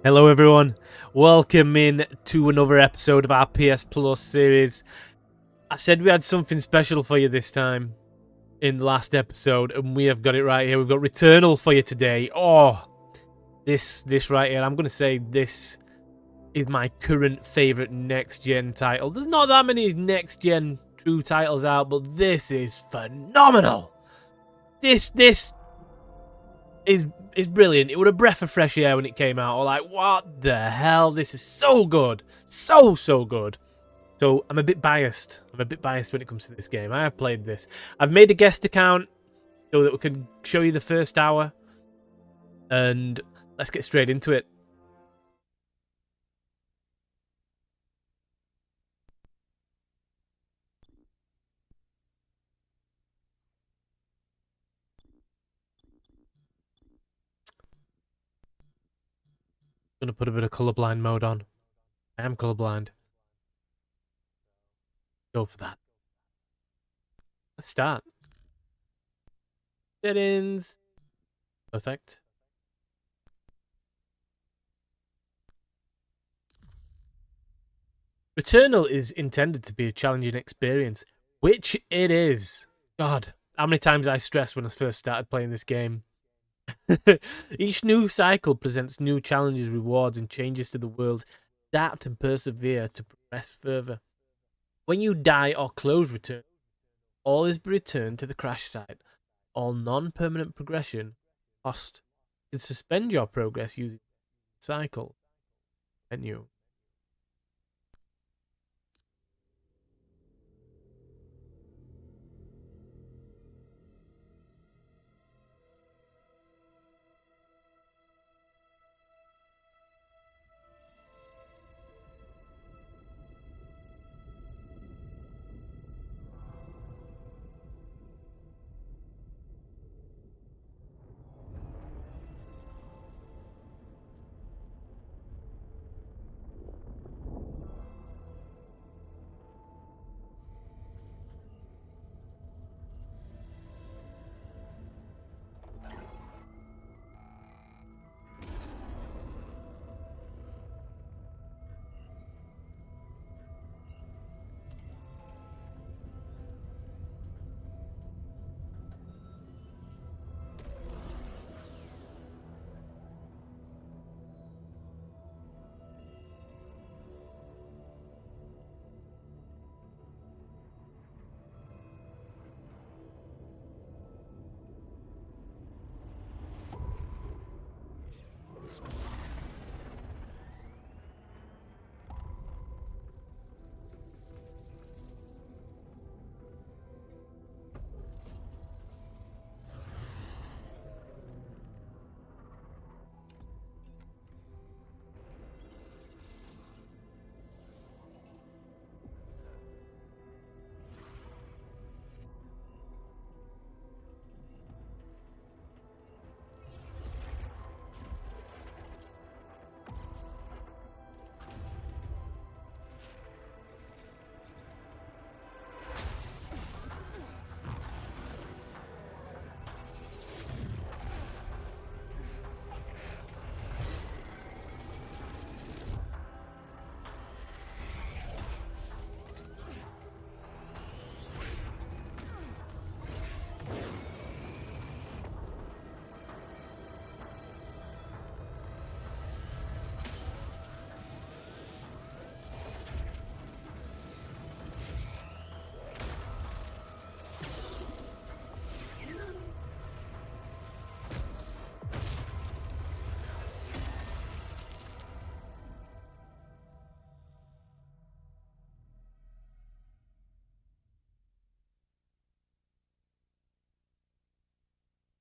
Hello everyone, welcome in to another episode of our PS Plus series. I said we had something special for you this time in the last episode, and we have got it right here. We've got Returnal for you today. Oh, this right here, I'm going to say this is my current favourite next-gen title. There's not that many next-gen true titles out, but this is phenomenal. This is brilliant. It was a breath of fresh air when it came out. I was like, what the hell? This is so good. So good. So I'm a bit biased. I'm a bit biased when it comes to this game. I have played this. I've made a guest account so that we can show you the first hour. And let's get straight into it. I'm going to put a bit of colorblind mode on. I am colorblind. Go for that. Let's start. Settings. Perfect. Returnal is intended to be a challenging experience, which it is. God, how many times I stressed when I first started playing this game. Each new cycle presents new challenges, rewards, and changes to the world. Adapt and persevere to progress further. When you die or close Returnal, always be returned to the crash site. All non-permanent progression lost. You can suspend your progress using the cycle menu.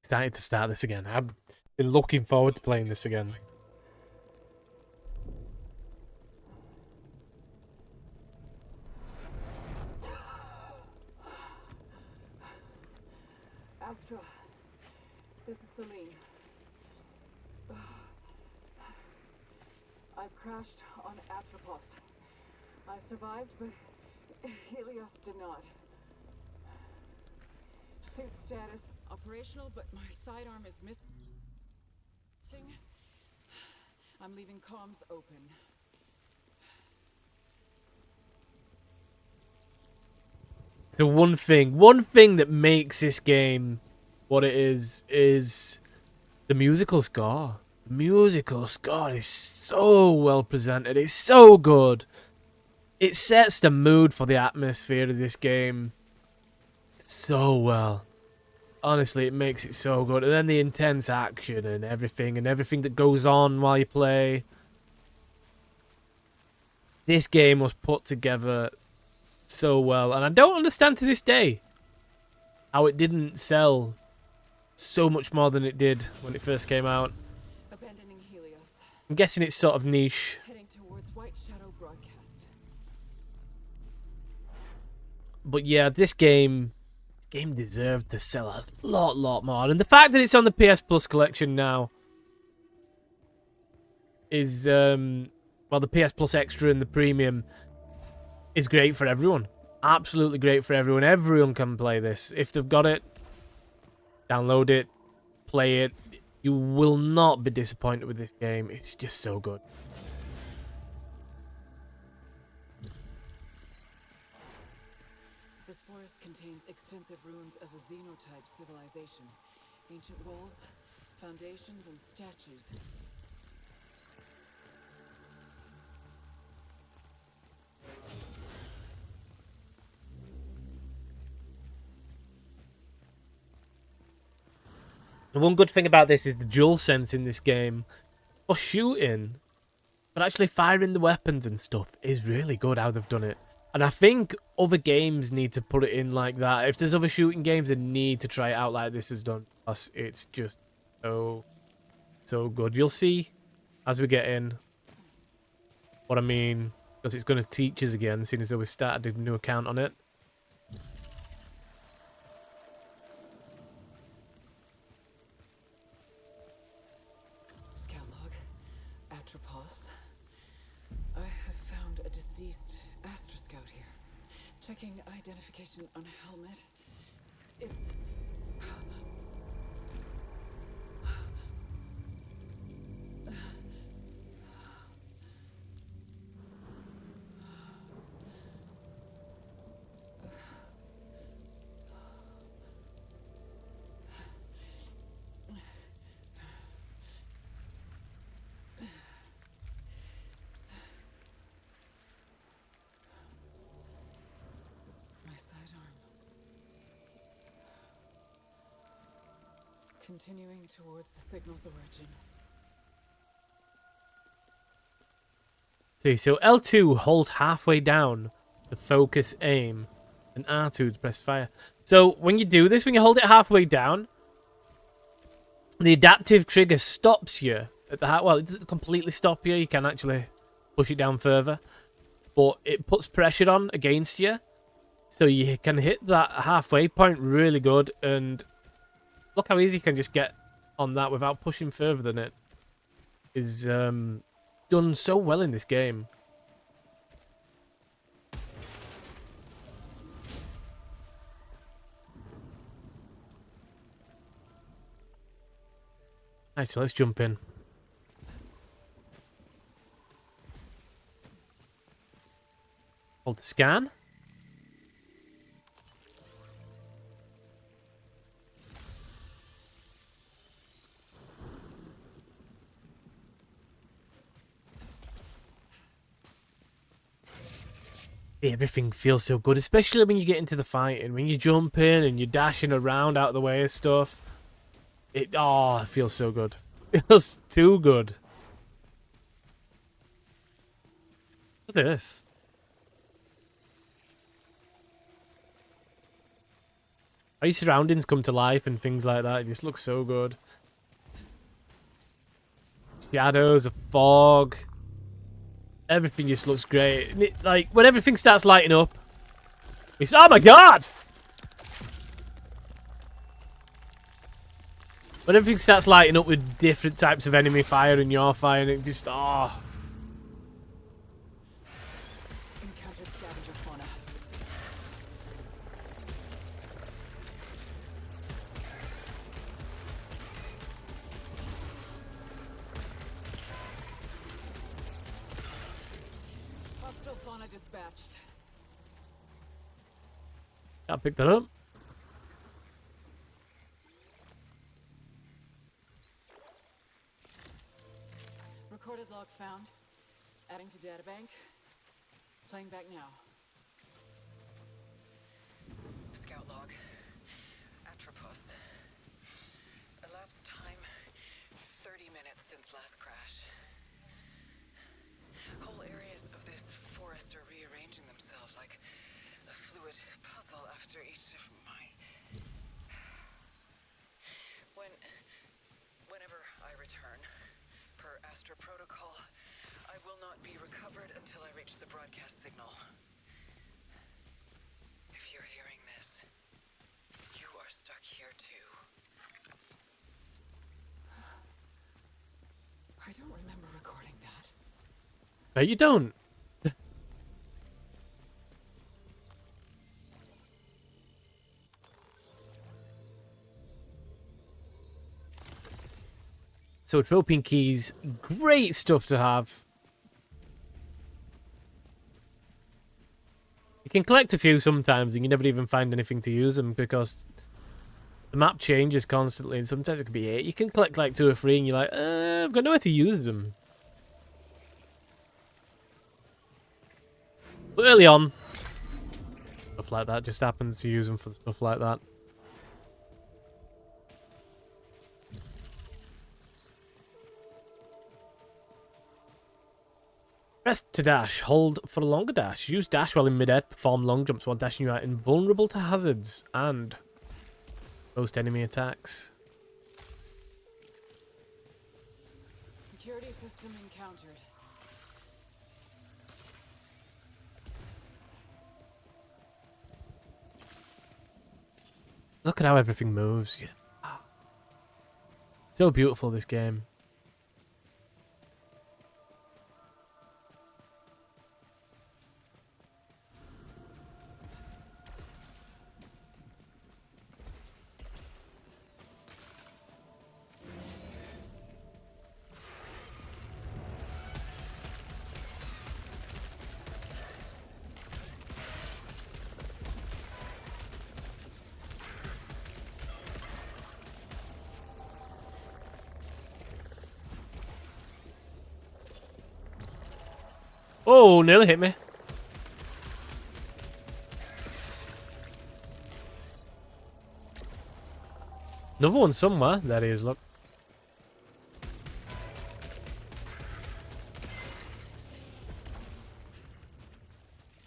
Excited to start this again. I've been looking forward to playing this again. Astra, this is Celine. I've crashed on Atropos. I survived, but Helios did not. Suit status operational, but my sidearm is missing. I'm leaving comms open. The one thing that makes this game what it is the musical score. The musical score is so well presented. It's so good. It sets the mood for the atmosphere of this game so well. Honestly, it makes it so good. And then the intense action and everything that goes on while you play. This game was put together so well. And I don't understand to this day how it didn't sell so much more than it did when it first came out. Abandoning Helios. I'm guessing it's sort of niche. Heading towards White Shadow broadcast. But yeah, this game deserved to sell a lot more. And the fact that it's on the PS Plus collection now is, well, the PS Plus Extra and the Premium is great for everyone. Absolutely great for everyone. Everyone can play this. If they've got it, download it, play it. You will not be disappointed with this game. It's just so good. This forest contains extensive ruins of a xenotype civilization. Ancient walls, foundations, and statues. The one good thing about this is the dualsense in this game. For shooting, but actually firing the weapons and stuff is really good how they've done it. And I think other games need to put it in like that. If there's other shooting games, they need to try it out like this is done. Plus, it's just so good. You'll see as we get in what I mean, because it's going to teach us again, seeing as though we've started a new account on it. Scout log. Atropos. I have found a deceased Astra Scout here. Checking identification on helmet. It's... my sidearm. Continuing towards the signal's origin. See, so L2 hold halfway down to focus aim, and R2 to press fire. So when you do this, when you hold it halfway down, the adaptive trigger stops you at the well, it doesn't completely stop you. You can actually push it down further, but it puts pressure on against you, so you can hit that halfway point really good. And look how easy you can just get on that without pushing further than it is. Done so well in this game. Nice, so let's jump in. Hold the scan. Everything feels so good, especially when you get into the fighting. When you jump in and you're dashing around out of the way of stuff. It feels so good. It feels too good. Look at this. How your surroundings come to life and things like that. It just looks so good. Shadows, a fog. Everything just looks great. And like, when everything starts lighting up, it's, oh my god! When everything starts lighting up with different types of enemy fire and your fire, and it just, Encountered scavenger fauna. Fauna dispatched. I'll pick that up. Recorded log found. Adding to databank. Playing back now. Scout log. Atropos. Elapsed time 30 minutes since last crash. Whole areas of this forest are rearranging themselves like a fluid puzzle after each of my... Whenever I return, per Astra protocol, I will not be recovered until I reach the broadcast signal. If you're hearing this, you are stuck here too. I don't remember recording that. No, you don't. So troping keys, great stuff to have. You can collect a few sometimes and you never even find anything to use them because the map changes constantly and sometimes it could be 8. You can collect like 2 or 3 and you're like, I've got nowhere to use them. But early on, stuff like that just happens to use them for stuff like that. Press to dash. Hold for a longer dash. Use dash while in mid-air to perform long jumps while dashing you are invulnerable to hazards and most enemy attacks. Security system encountered. Look at how everything moves. So beautiful, this game. Oh, nearly hit me. Another one somewhere. There he is, look.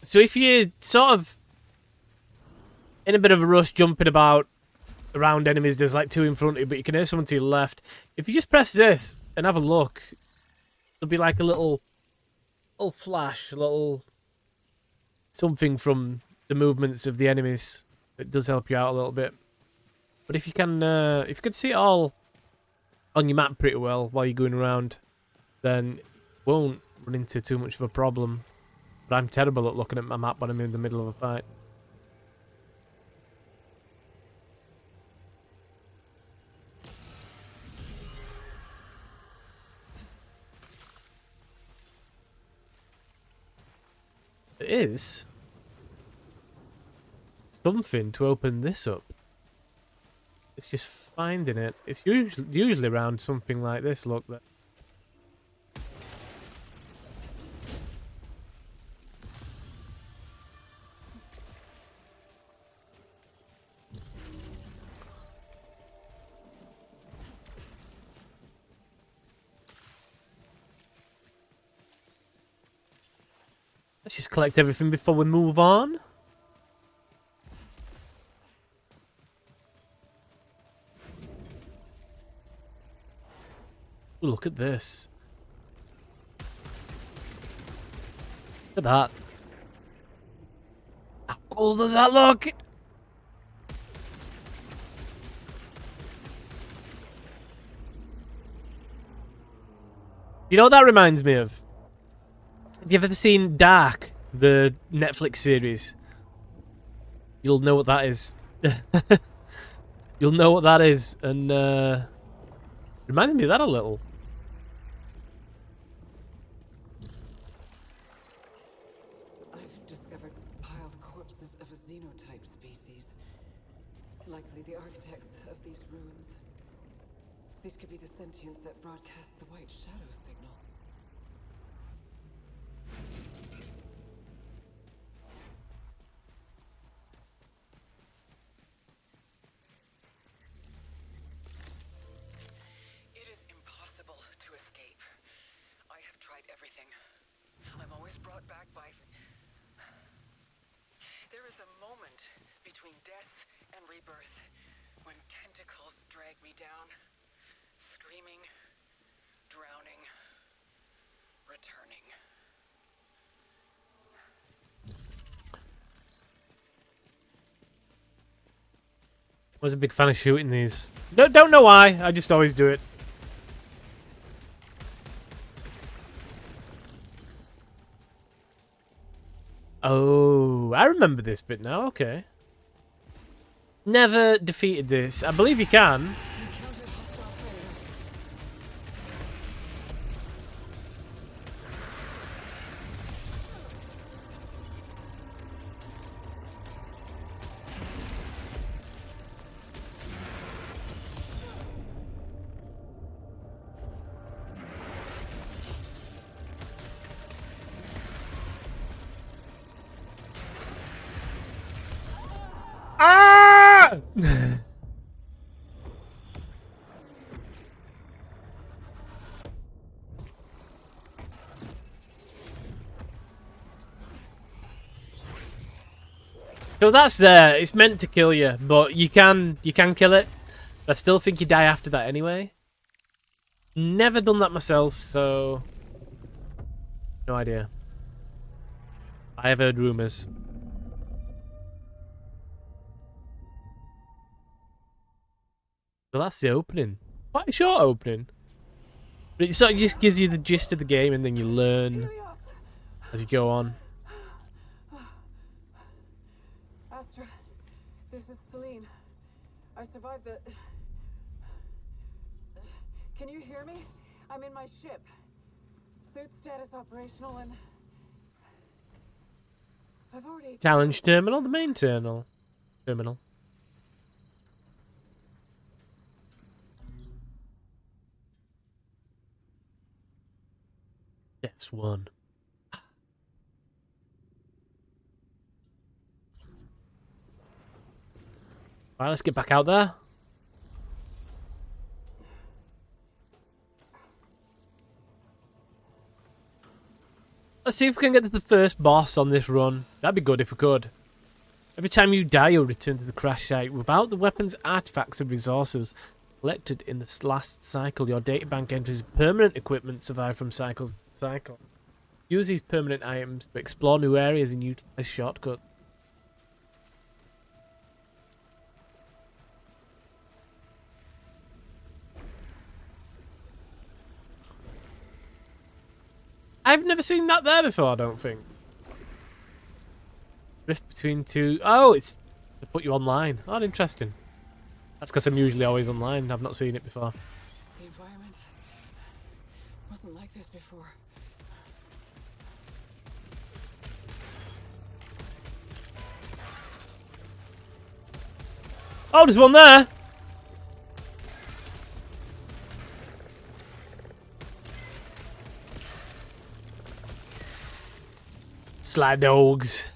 So if you're sort of in a bit of a rush jumping about around enemies, there's like 2 in front of you, but you can hear someone to your left. If you just press this and have a look, there'll be like a little flash, a little something from the movements of the enemies. It does help you out a little bit. But if you can see it all on your map pretty well while you're going around, then it won't run into too much of a problem. But I'm terrible at looking at my map when I'm in the middle of a fight. It is something to open this up. It's just finding it. It's usually around something like this. Look, there. Let's just collect everything before we move on. Look at this. Look at that. How cool does that look? You know what that reminds me of? Have you ever seen Dark, the Netflix series? You'll know what that is. You'll know what that is, and reminds me of that a little. xenotype species. Likely the architects of these ruins. These could be the sentients that broadcast the white shadow signal. It is impossible to escape. I have tried everything. I'm always brought back by... There is a moment between death and rebirth when tentacles drag me down. Screaming, drowning, returning. Was a big fan of shooting these. Don't know why. I just always do it. Oh, I remember this bit now. Okay. Never defeated this. I believe you can. Ah! So that's there. It's meant to kill you, but you can kill it. I still think you die after that anyway. Never done that myself, so no idea. I have heard rumors. So that's the opening. Quite a short opening. But it sort of just gives you the gist of the game and then you learn as you go on. Astra, this is Celine. I survived the... Can you hear me? I'm in my ship. Suit status operational and... I've already... Challenge terminal, the main terminal. Death's one. Alright, let's get back out there. Let's see if we can get to the first boss on this run. That'd be good if we could. Every time you die, you'll return to the crash site without the weapons, artifacts, and resources collected in this last cycle. Your databank entries permanent equipment survive from cycle to cycle. Use these permanent items to explore new areas and utilize shortcuts. I've never seen that there before, I don't think. Rift between two... Oh, it's to put you online. Oh, interesting. That's because I'm usually always online. I've not seen it before. The environment wasn't like this before. Oh, there's one there! Sly dogs.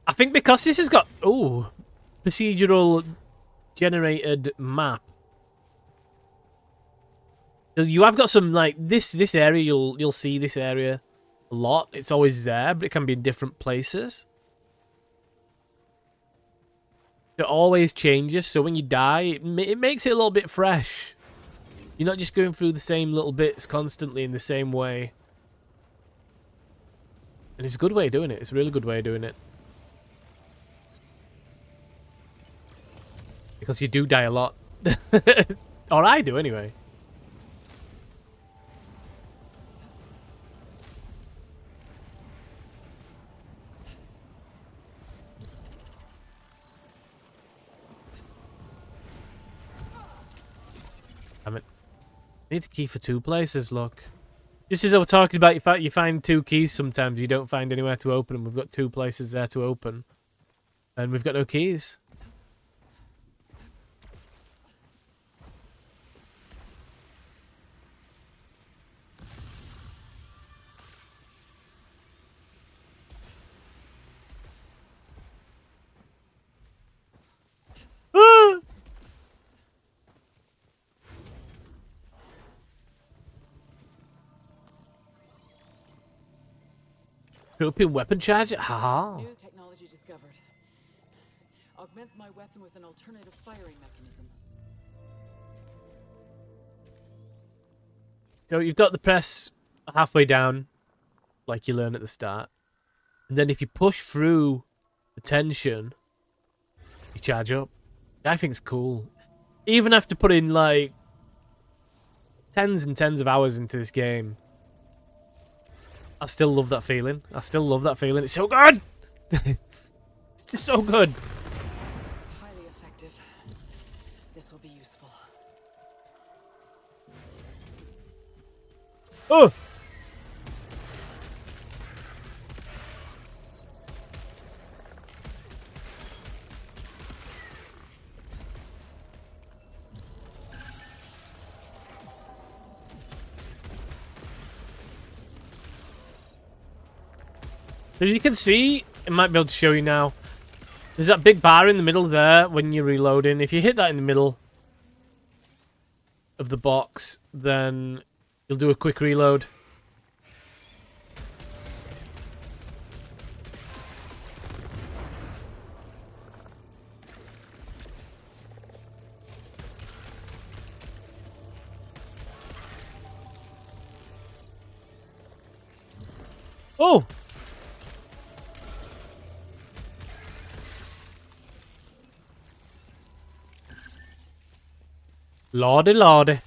I think because this has got procedural generated map. You have got some like this area. You'll see this area a lot. It's always there, but it can be in different places. It always changes, so when you die, it makes it a little bit fresh. You're not just going through the same little bits constantly in the same way. And it's a good way of doing it. It's a really good way of doing it. Because you do die a lot. Or I do, anyway. Need a key for 2 places, look. Just as I was talking about, you find 2 keys sometimes, you don't find anywhere to open them. We've got 2 places there to open. And we've got no keys. Ah! Open weapon charge? Haha. New technology discovered. Augments my weapon with an alternative firing mechanism. So you've got the press halfway down, like you learn at the start. And then if you push through the tension, you charge up. I think it's cool. Even after putting like tens and tens of hours into this game, I still love that feeling. I still love that feeling. It's so good! It's just so good. Highly effective. This will be useful. Oh! So you can see, I might be able to show you now. There's that big bar in the middle there when you're reloading. If you hit that in the middle of the box, then you'll do a quick reload. Oh! Lordy, lordy.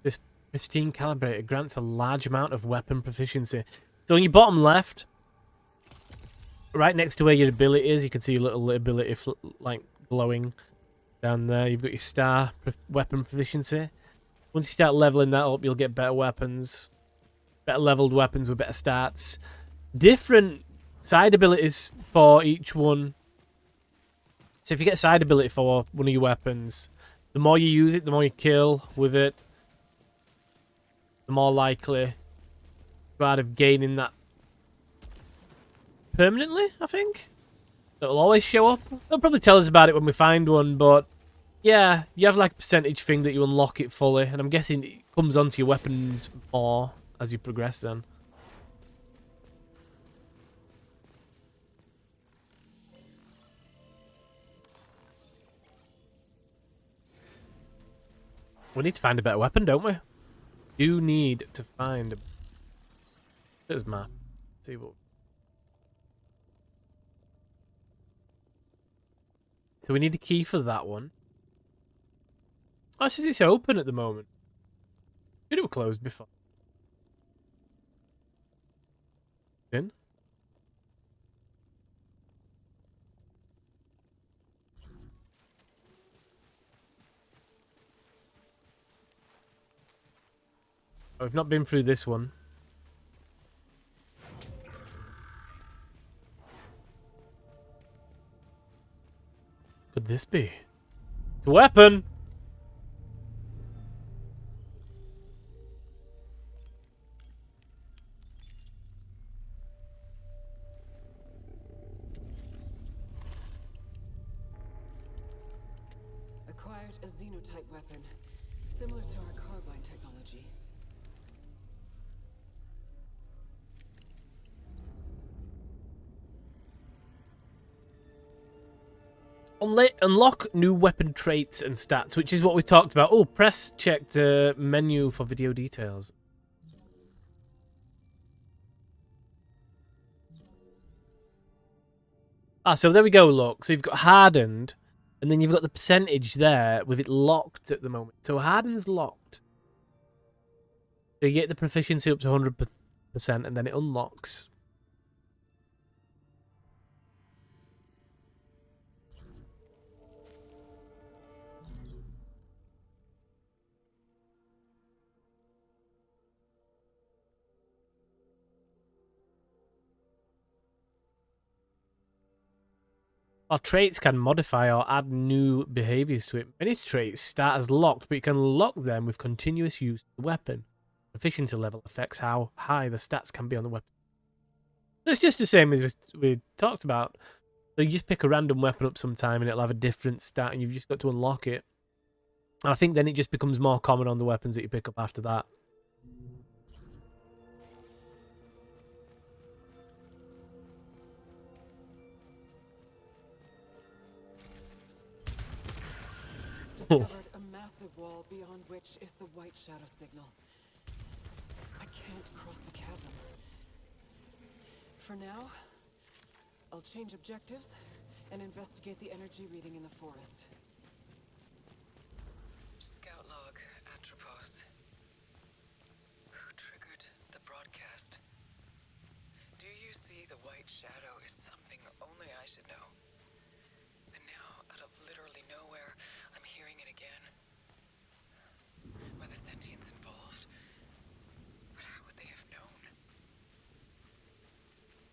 This pristine calibrator grants a large amount of weapon proficiency. So on your bottom left, right next to where your ability is, you can see a little ability like glowing. Down there, you've got your star weapon proficiency. Once you start leveling that up, you'll get better weapons. Better leveled weapons with better stats. Different side abilities for each one. So if you get a side ability for one of your weapons, the more you use it, the more you kill with it, the more likely you are of gaining that permanently, I think. It'll always show up. They'll probably tell us about it when we find one, but yeah, you have like a percentage thing that you unlock it fully, and I'm guessing it comes onto your weapons more as you progress then. We need to find a better weapon, don't we? Do need to find a... There's map. Let's see what... So we need a key for that one. Oh, it says it's open at the moment. It was closed before. In? Oh, we've not been through this one. Could this be? It's a weapon! Acquired a xenotype weapon, similar to our carbine technology. Unlock new weapon traits and stats, which is what we talked about. Oh, press check the menu for video details. Ah, so there we go, look. So you've got hardened, and then you've got the percentage there with it locked at the moment. So hardened's locked. So you get the proficiency up to 100%, and then it unlocks. Our traits can modify or add new behaviors to it. Many traits start as locked, but you can lock them with continuous use of the weapon. Proficiency level affects how high the stats can be on the weapon. It's just the same as we talked about. So you just pick a random weapon up sometime and it'll have a different stat and you've just got to unlock it. And I think then it just becomes more common on the weapons that you pick up after that. Discovered a massive wall beyond which is the White Shadow signal. I can't cross the chasm. For now, I'll change objectives and investigate the energy reading in the forest. Scout log, Atropos. Who triggered the broadcast? Do you see the White Shadow is something only I should know? And now, out of literally nowhere, I'm hearing it again. Were the sentients involved? But how would they have known?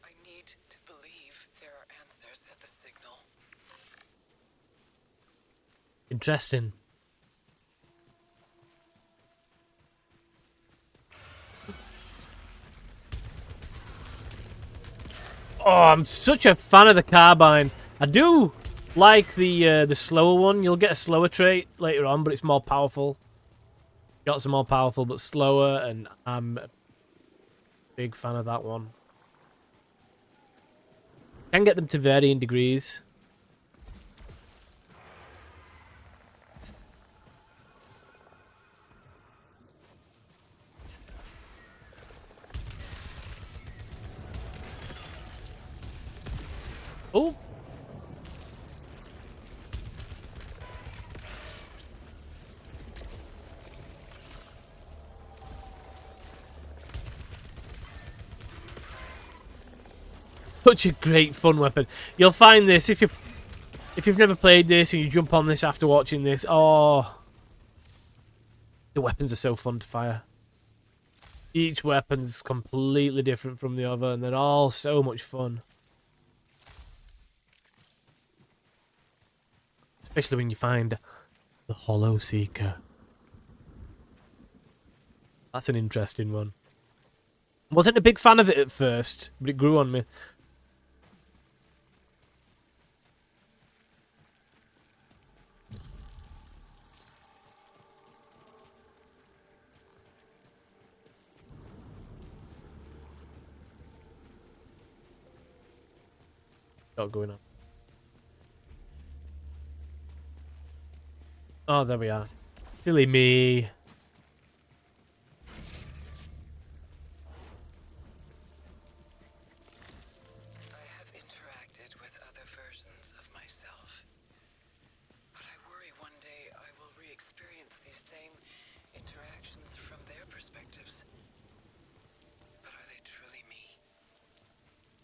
I need to believe there are answers at the signal. Interesting. Oh, I'm such a fan of the carbine. I do like the slower one. You'll get a slower trait later on, but it's more powerful. Shots are more powerful, but slower, and I'm a big fan of that one. Can get them to varying degrees. Oh. Such a great fun weapon. You'll find this if you've never played this and you jump on this after watching this. Oh, the weapons are so fun to fire. Each weapon's completely different from the other, and they're all so much fun. Especially when you find the Hollow Seeker. That's an interesting one. Wasn't a big fan of it at first, but it grew on me. Got going on. Oh, there we are. Silly me. I have interacted with other versions of myself. But I worry one day I will re-experience these same interactions from their perspectives. But are they truly me?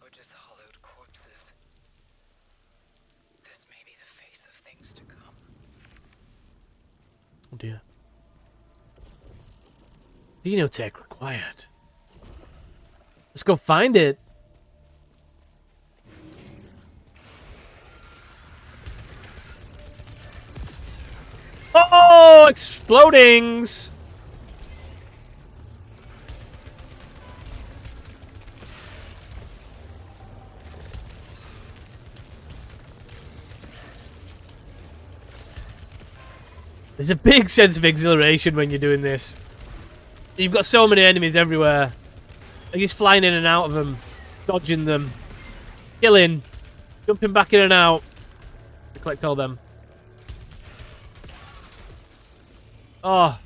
Or just hollowed corpses? This may be the face of things to come. Oh dear. Xenotech required. Let's go find it. Oh, explodings! There's a big sense of exhilaration when you're doing this. You've got so many enemies everywhere. You're just flying in and out of them, dodging them, killing, jumping back in and out. Collect all them. Oh.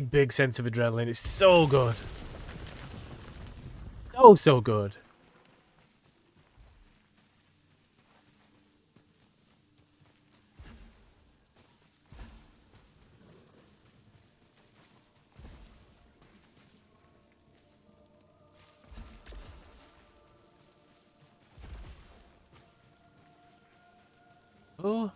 Big sense of adrenaline. It's so good. So good. go.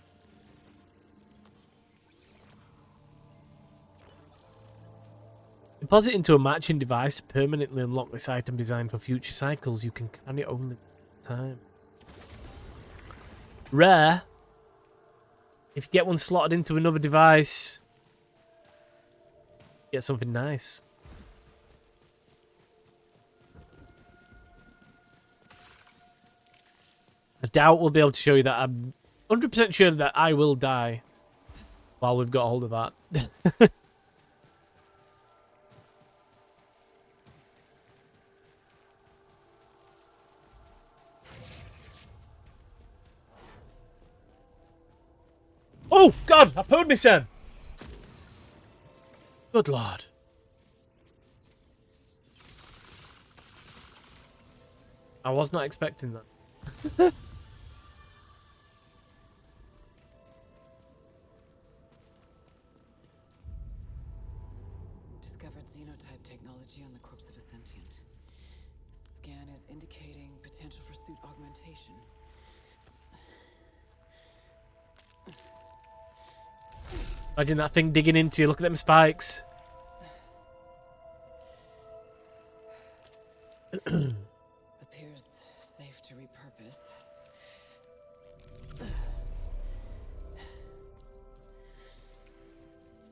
Deposit into a matching device to permanently unlock this item designed for future cycles. You can carry it only time. Rare. If you get one slotted into another device, get something nice. I doubt we'll be able to show you that. I'm 100% sure that I will die while we've got hold of that. Oh, God! I pwned myself! Good Lord. I was not expecting that. Discovered xenotype technology on the corpse of a sentient. Scan is indicating potential for suit augmentation. Imagine that thing digging into you. Look at them spikes. Appears safe to repurpose.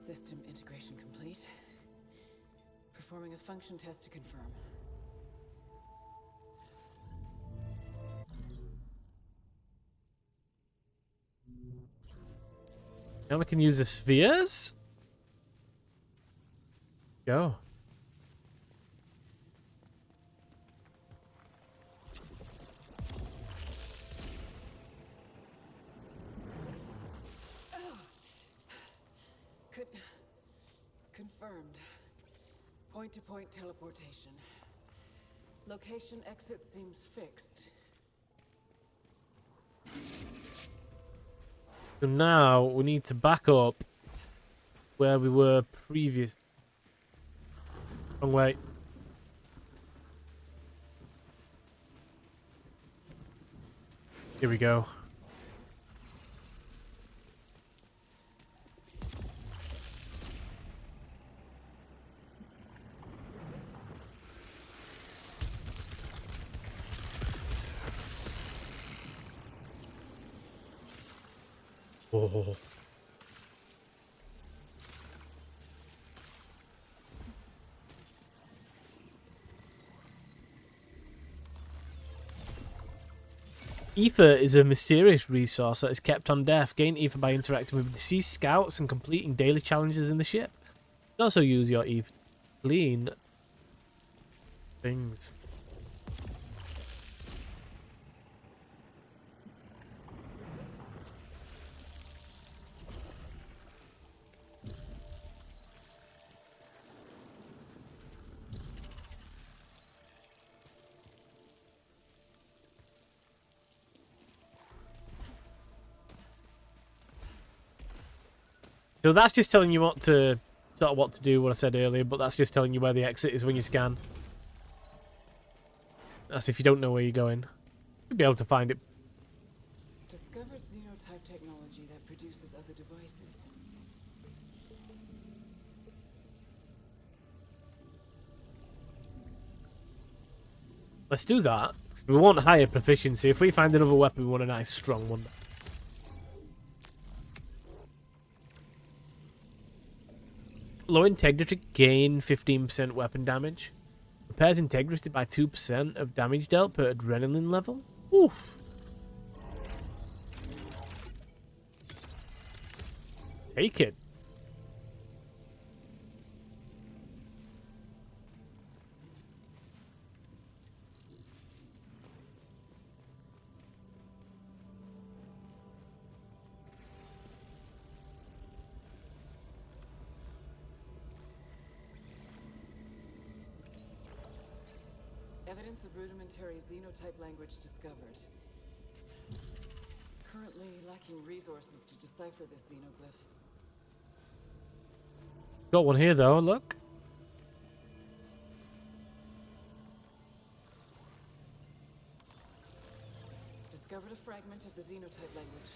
System integration complete. Performing a function test to confirm. Now we can use the spheres. Go. Confirmed. Point-to-point teleportation. Location exit seems fixed. So now we need to back up where we were previous. Wrong way. Here we go. Oh. Ether is a mysterious resource that is kept on Death. Gain Ether by interacting with deceased scouts and completing daily challenges in the ship. You can also use your Ether to clean things. So that's just telling you what to do, what I said earlier, but that's just telling you where the exit is when you scan. That's if you don't know where you're going. You'll be able to find it. Discovered xenotype technology that produces other devices. Let's do that. We want higher proficiency. If we find another weapon, we want a nice strong one. Low integrity, gain 15% weapon damage. Repairs integrity by 2% of damage dealt per adrenaline level. Oof. Take it. Evidence of rudimentary xenotype language discovered. Currently lacking resources to decipher this xenoglyph. Got one here though, look. Discovered a fragment of the xenotype language.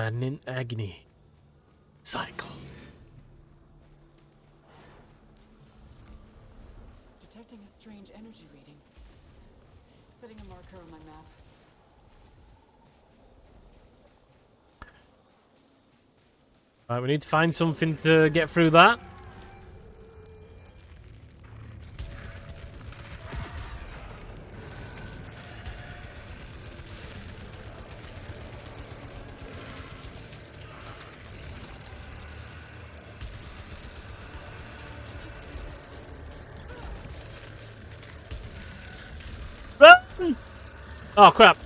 Man in agony. Cycle. Detecting a strange energy reading. Setting a marker on my map. Right, we need to find something to get through that. Run! Oh, crap.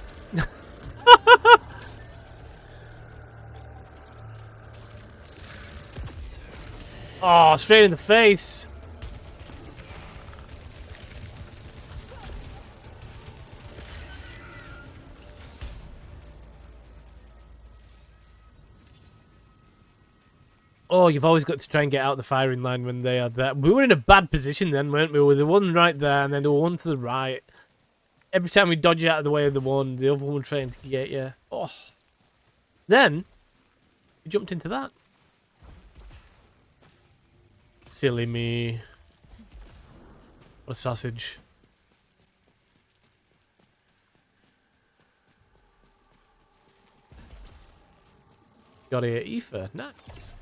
Oh, straight in the face. Oh, you've always got to try and get out the firing line when they are there. We were in a bad position then, weren't we? With the one right there and then the one to the right. Every time we dodge out of the way of the one, the other one trying to get you. Oh. Then, we jumped into that. Silly me. What a sausage. Got a ether. Nice.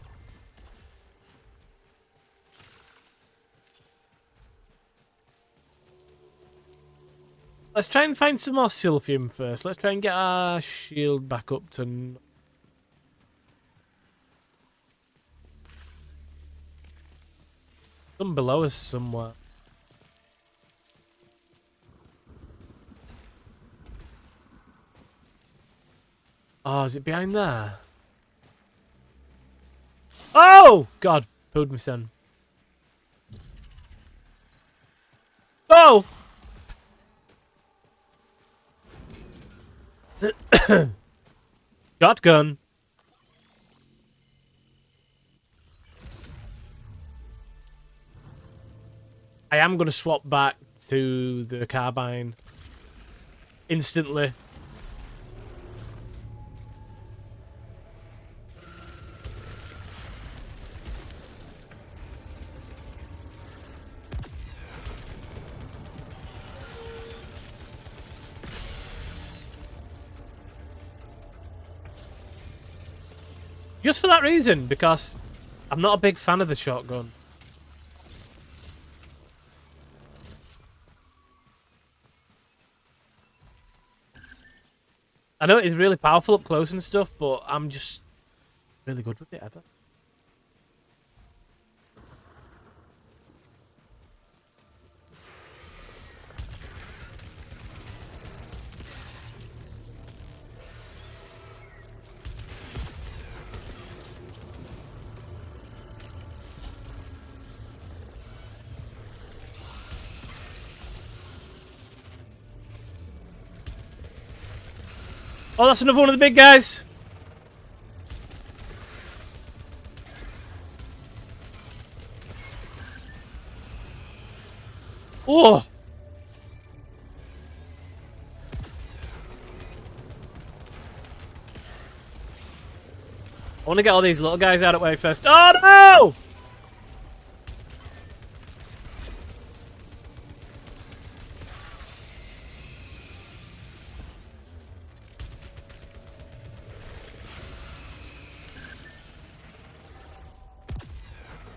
Let's try and find some more silphium first. Let's try and get our shield back up to... some below us somewhere. Oh, is it behind there? Oh! God. Pooed me, son. Oh! Shotgun. I am going to swap back to the carbine. Instantly. Just for that reason, because I'm not a big fan of the shotgun. I know it's really powerful up close and stuff, but I'm just really good with it ever. Oh, that's another one of the big guys. Oh. I want to get all these little guys out of the way first. Oh, no!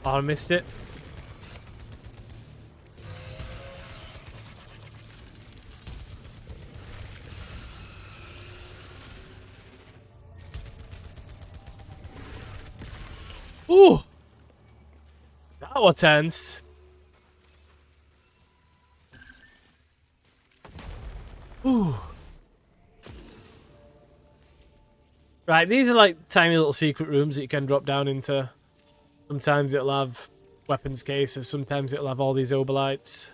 Oh, I missed it. Ooh. That was tense. Ooh. Right, these are like tiny little secret rooms that you can drop down into. Sometimes it'll have weapons cases, sometimes it'll have all these obolites.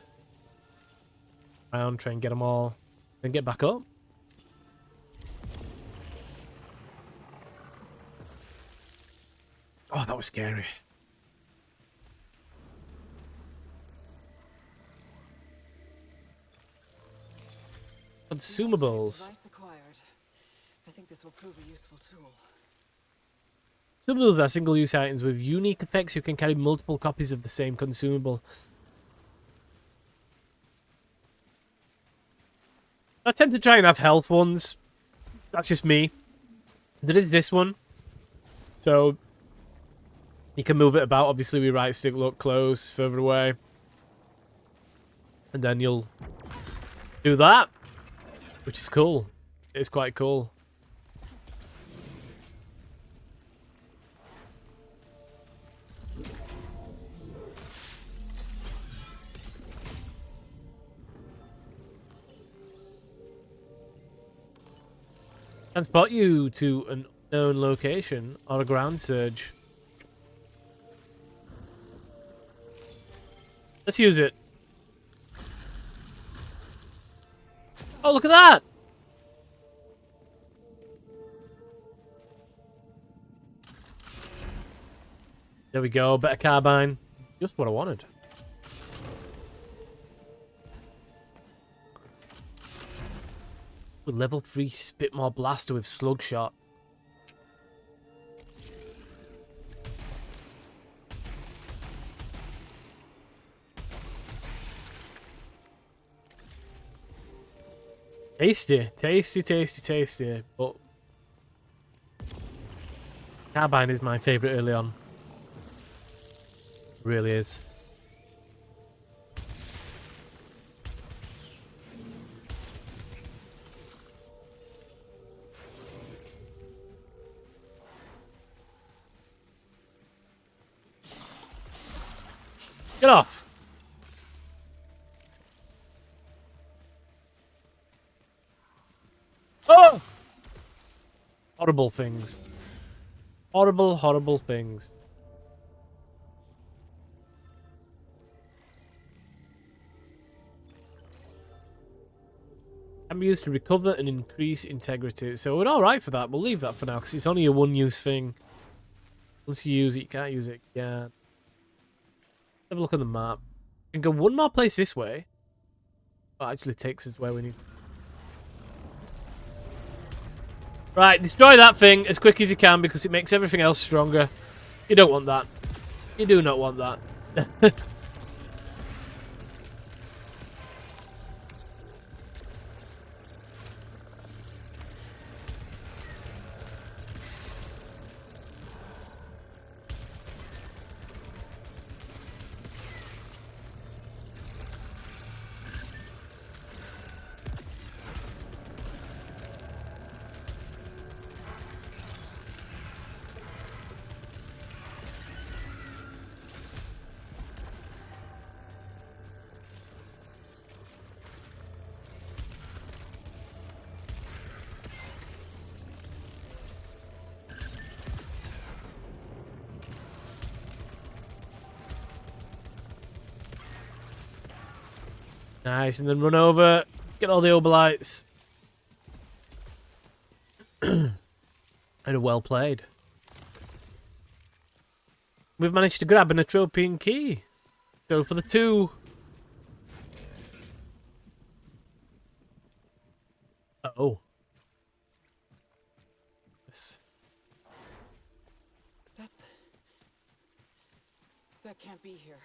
Around, try and get them all. Then get back up. Oh, that was scary. Consumables. Device acquired. I think this will prove a useful tool. Some of those are single-use items with unique effects. You can carry multiple copies of the same consumable. I tend to try and have health ones. That's just me. There is this one. So, you can move it about. Obviously, we right stick, look close, further away. And then you'll do that. Which is cool. It's quite cool. Transport you to an unknown location or a ground surge. Let's use it. Oh, look at that! There we go, better carbine. Just what I wanted. With level 3 Spitmore Blaster with Slug Shot. Tasty, tasty, tasty, tasty. But carbine is my favourite early on. Really is. Get off! Oh! Horrible things. Horrible, horrible things. Can be used to recover and increase integrity. So we're alright for that. We'll leave that for now because it's only a one-use thing. Once you use it, you can't use it again. Have a look on the map. We can go one more place this way. Oh, it actually takes us where we need. Right, destroy that thing as quick as you can because it makes everything else stronger. You don't want that. You do not want that. Nice, and then run over, get all the obolites. And well played. We've managed to grab an Atropian key. So for the two... Uh-oh. Yes. That can't be here.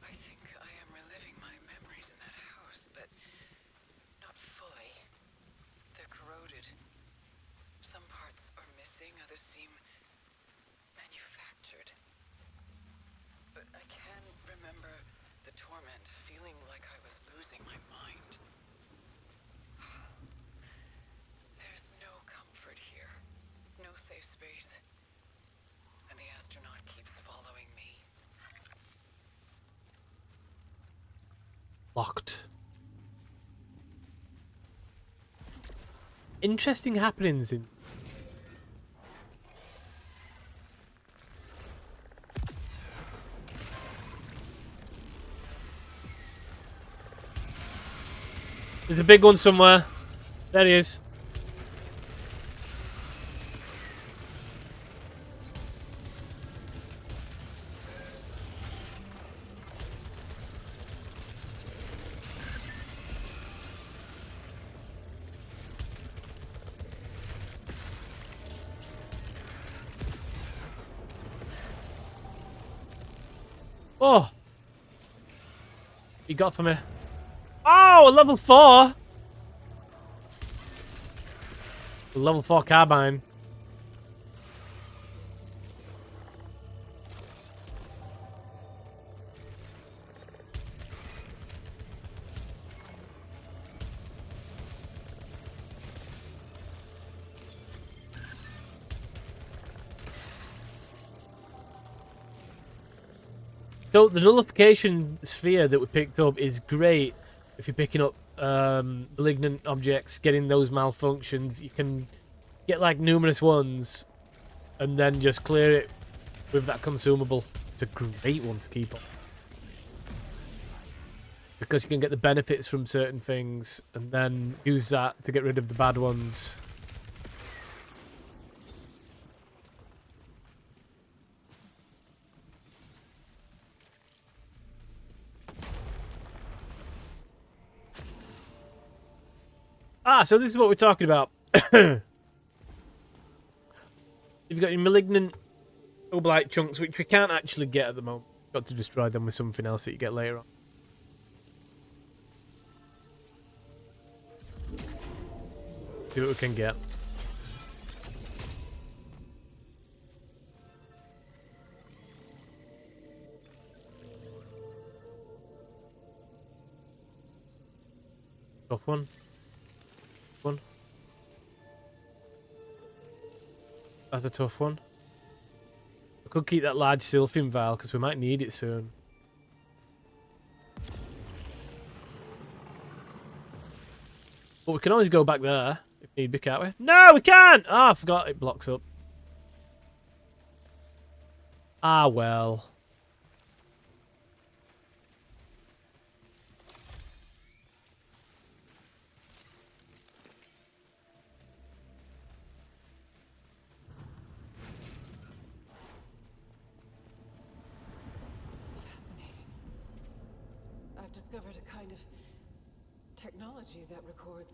I think I am reliving my memories in that house, but not fully. They're corroded. Some parts are missing, others seem manufactured. But I can remember the torment, feeling like I was losing my mind. There's no comfort here. No safe space. And the astronaut keeps following me. Locked. Interesting happenings in... There's a big one somewhere. There he is. Oh! You got for me. Oh, a level 4! A level 4 carbine. So the nullification sphere that we picked up is great if you're picking up malignant objects, getting those malfunctions. You can get like numerous ones and then just clear it with that consumable. It's a great one to keep on. Because you can get the benefits from certain things and then use that to get rid of the bad ones. Ah, so this is what we're talking about. You've got your malignant oblite chunks, which we can't actually get at the moment. Got to destroy them with something else that you get later on. See what we can get. Tough one. One. That's a tough one. I could keep that large sylphin vial because we might need it soon. But we can always go back there if need be, can't we? No, we can't! Ah, I forgot it blocks up. Ah, well. I've discovered a kind of technology that records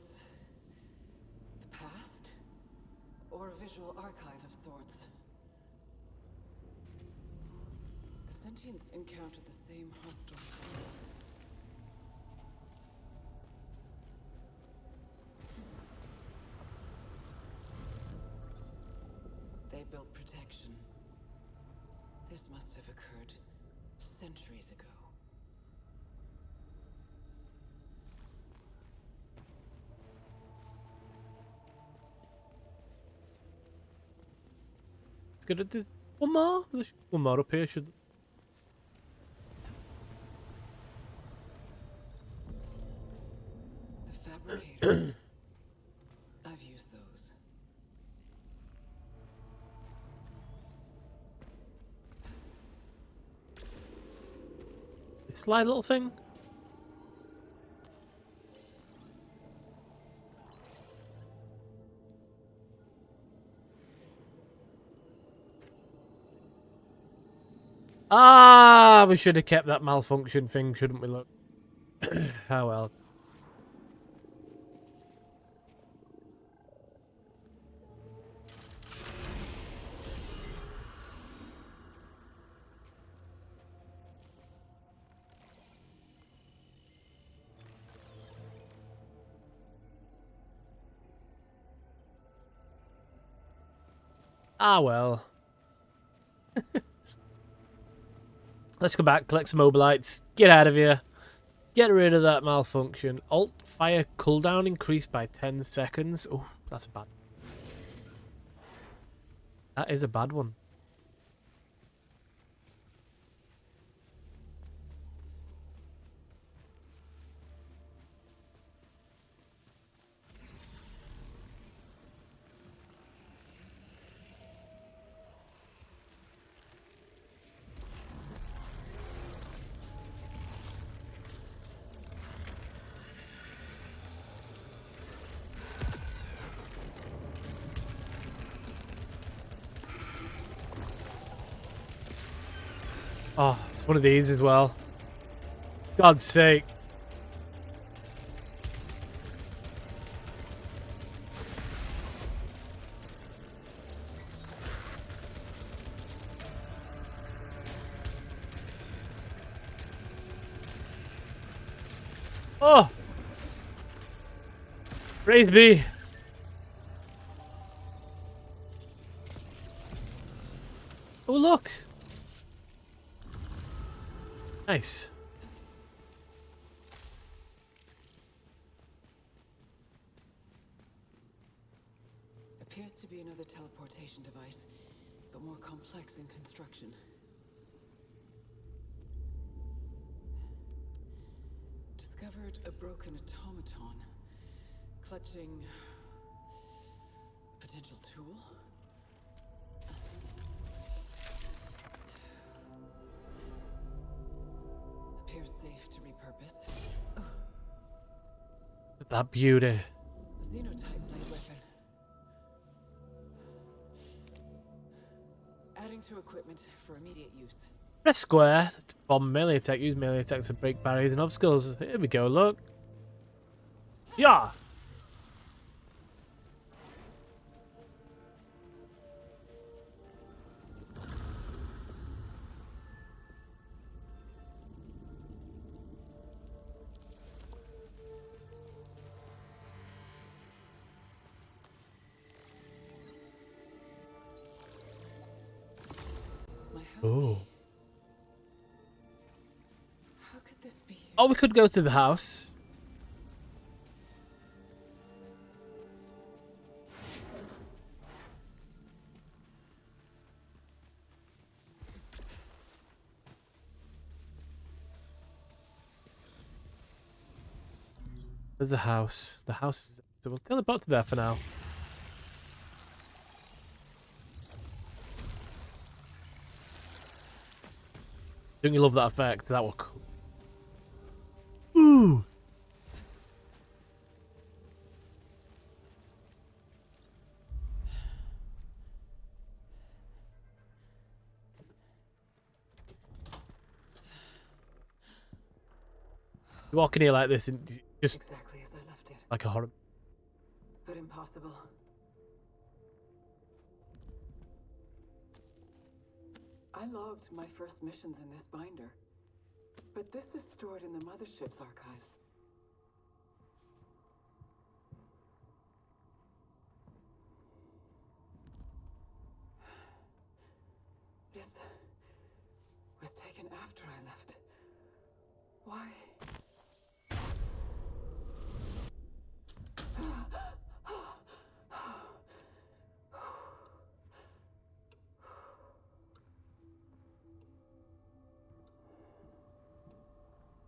the past, or a visual archive of sorts. The sentients encountered the same hostile foe. They built protection. This must have occurred centuries ago. Let's get at this. One more? There's one more up here, should. The fabricators. I've used those. This slide little thing? Ah, we should have kept that malfunction thing, shouldn't we? Look. Oh well. Ah well. Let's go back, collect some mobilites, get out of here, get rid of that malfunction. Alt fire cooldown increased by 10 seconds. Oh, that's a bad. That is a bad one. Oh, it's one of these as well. God's sake. Oh! Praise be. Oh, look. Nice. Appears to be another teleportation device, but more complex in construction. Discovered a broken automaton, clutching a potential tool. Appears safe to repurpose. That beauty. Xenotype blade weapon. Adding to equipment for immediate use. Press square to bomb melee attack. Use melee attack to break barriers and obstacles. Here we go, look. Yeah! My house Oh. key. How could this be? Oh, we could go to the house. There's a house. The house is... So we'll teleport to there for now. Don't you love that effect? That was cool. Ooh! You walk in here like this and just Exactly as I left it, like a horror. but impossible. I logged my first missions in this binder, but this is stored in the mothership's archives. This was taken after I left. Why?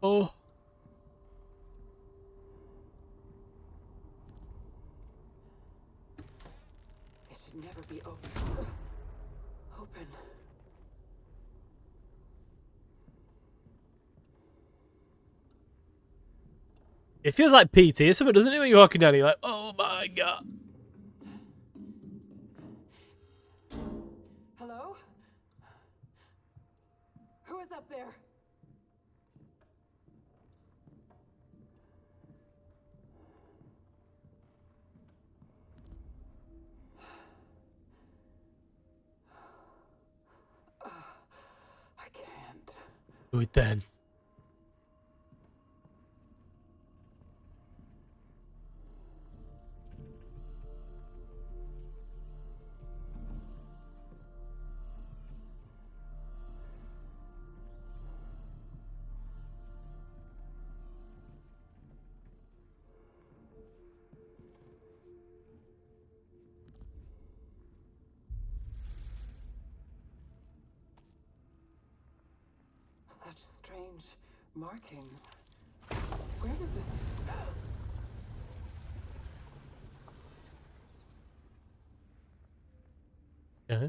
Oh. It should never be open. Open. It feels like PT, doesn't it, when you're walking down here? Like, oh my god. Hello? Who is up there? I can't. Do it then. Such strange markings. Where did this... Yeah.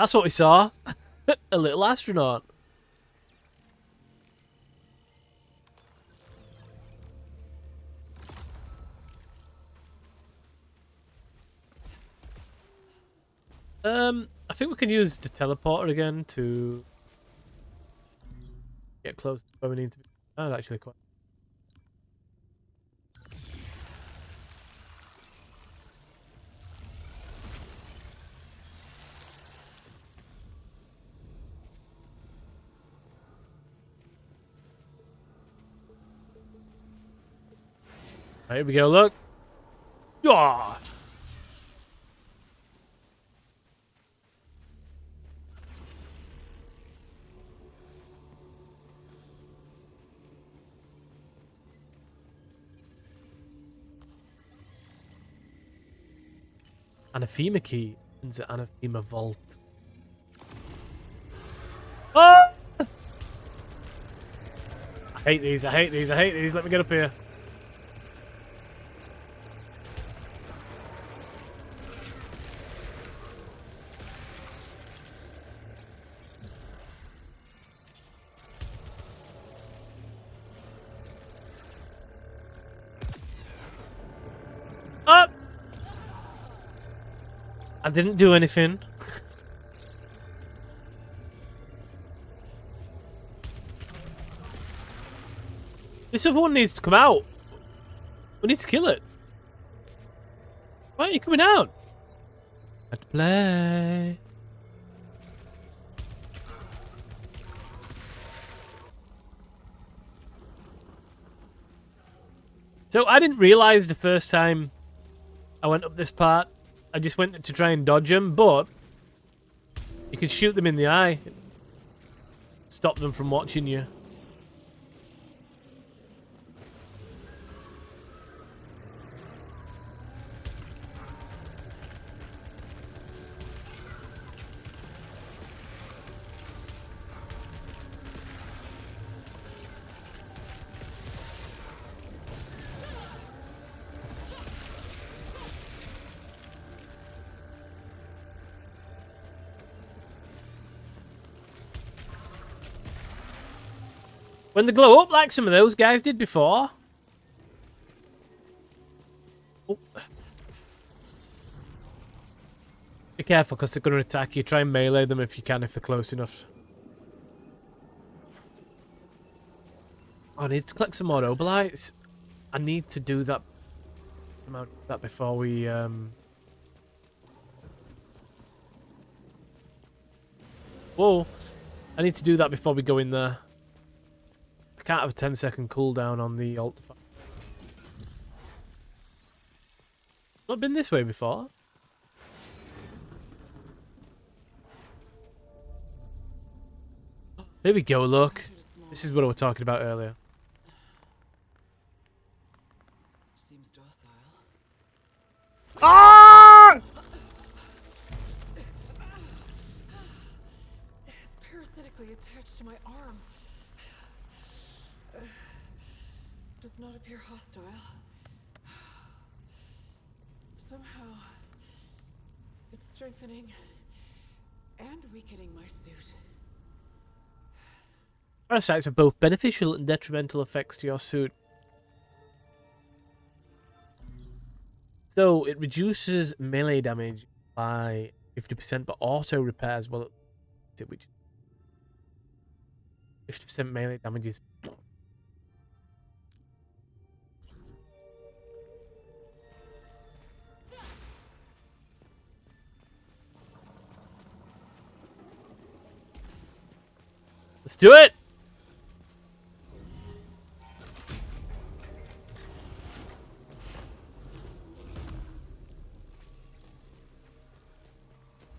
That's what we saw. A little astronaut. I think we can use the teleporter again to get close to where we need to be. Not actually quite. Right, here we go, look. Yeah. Anathema key. It's an anathema vault. Oh! I hate these, I hate these, I hate these. Let me get up here. Up! I didn't do anything. This other one needs to come out. We need to kill it. Why are you coming out? Let's play. So I didn't realize the first time I went up this part. I just went to try and dodge them, but you could shoot them in the eye. Stop them from watching you. When they glow up like some of those guys did before. Oh. Be careful because they're going to attack you. Try and melee them if you can, if they're close enough. Oh, I need to collect some more obolites. I need to do that, before we... Whoa. I need to do that before we go in there. I can't have a 10-second cooldown on the alt. Not been this way before. There we go, look. This is what I was talking about earlier. Seems docile. Ah! It is parasitically attached to my arm. Does not appear hostile. Somehow, it's strengthening and weakening my suit. Parasites have both beneficial and detrimental effects to your suit. So, it reduces melee damage by 50%, but auto repairs, well, which 50% melee damage is... Let's do it!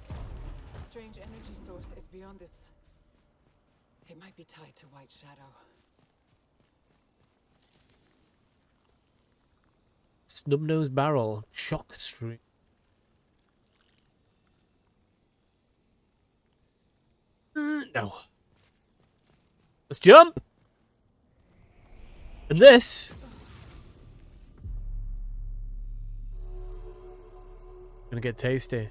A strange energy source is beyond this. It might be tied to White Shadow. Snub-nosed barrel. Shock stream. No. Let's jump! And this... Gonna get tasty.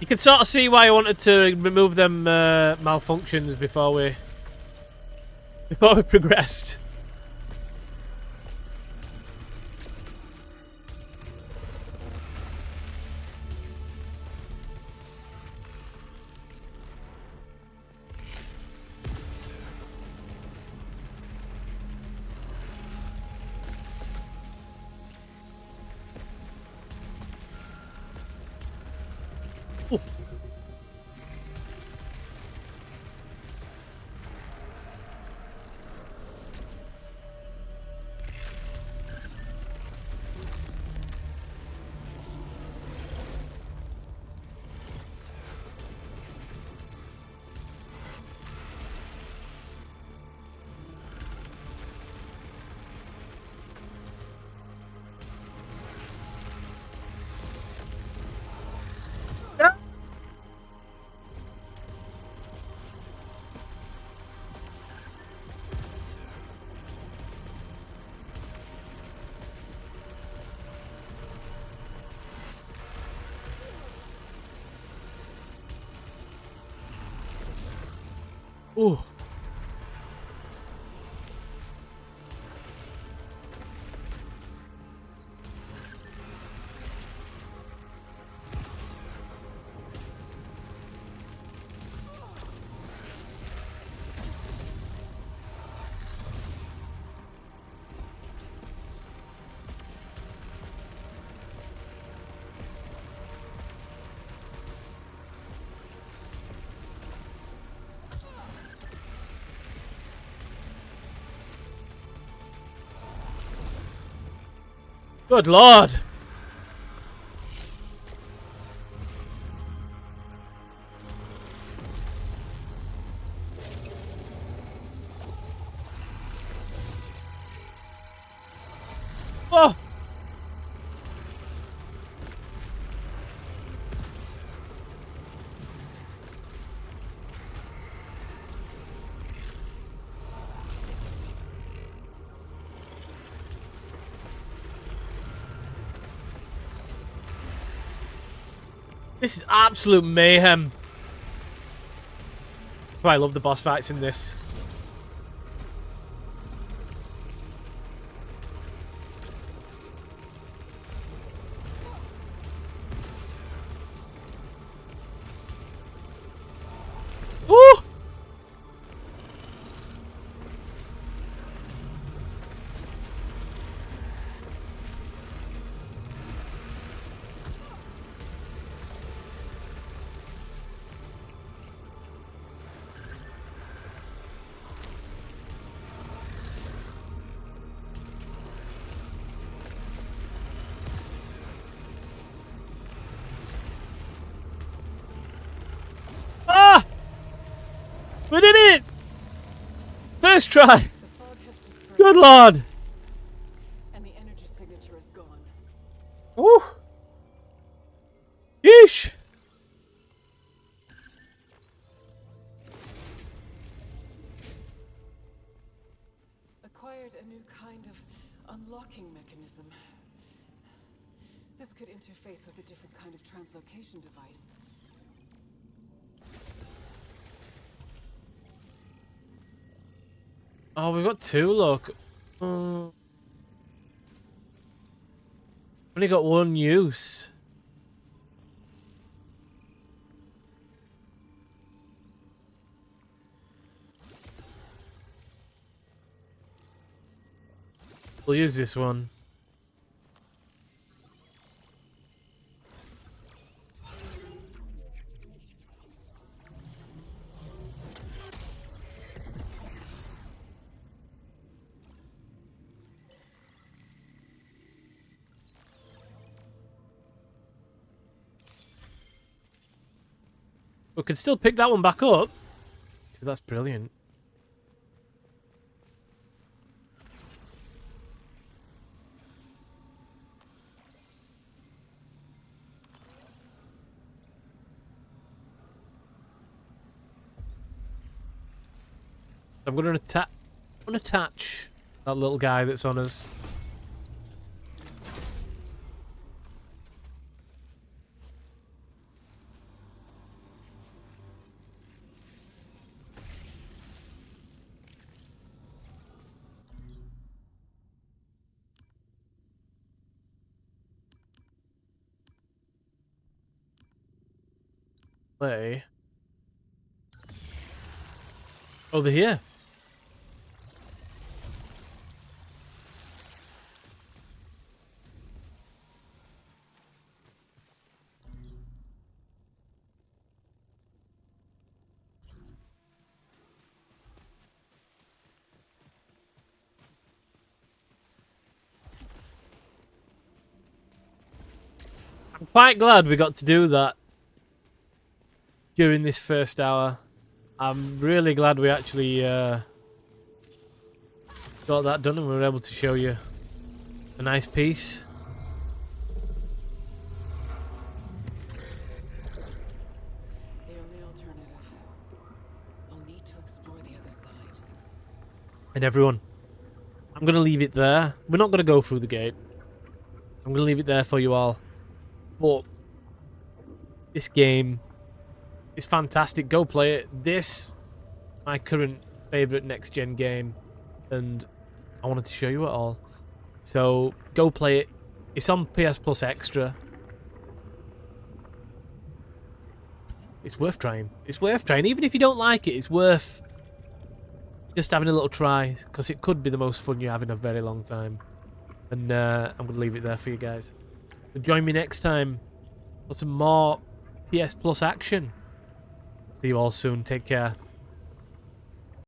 You can sort of see why I wanted to remove them malfunctions before we progressed. Ooh. Ooh. Good lord. Oh. This is absolute mayhem. That's why I love the boss fights in this. Ooh! Ah! We did it! First try! The fog has dispersed, Good lord! and the energy signature is gone. Woo! Yeesh! Acquired a new kind of unlocking mechanism. This could interface with a different kind of translocation device. Oh, we've got two, look. Only got one use. We'll use this one. We can still pick that one back up. So that's brilliant. I'm going to unattach that little guy that's on us. way over here. I'm quite glad we got to do that during this first hour. I'm really glad we actually got that done and we were able to show you a nice piece. The only alternative. I'll need to explore the other side. And everyone, I'm going to leave it there. We're not going to go through the gate. I'm going to leave it there for you all. But this game is fantastic. Go play it. This, my current favourite next-gen game. And I wanted to show you it all. So go play it. It's on PS Plus Extra. It's worth trying. It's worth trying. Even if you don't like it, it's worth just having a little try. Because it could be the most fun you have in a very long time. And I'm going to leave it there for you guys. So join me next time for some more PS Plus action. See you all soon. Take care.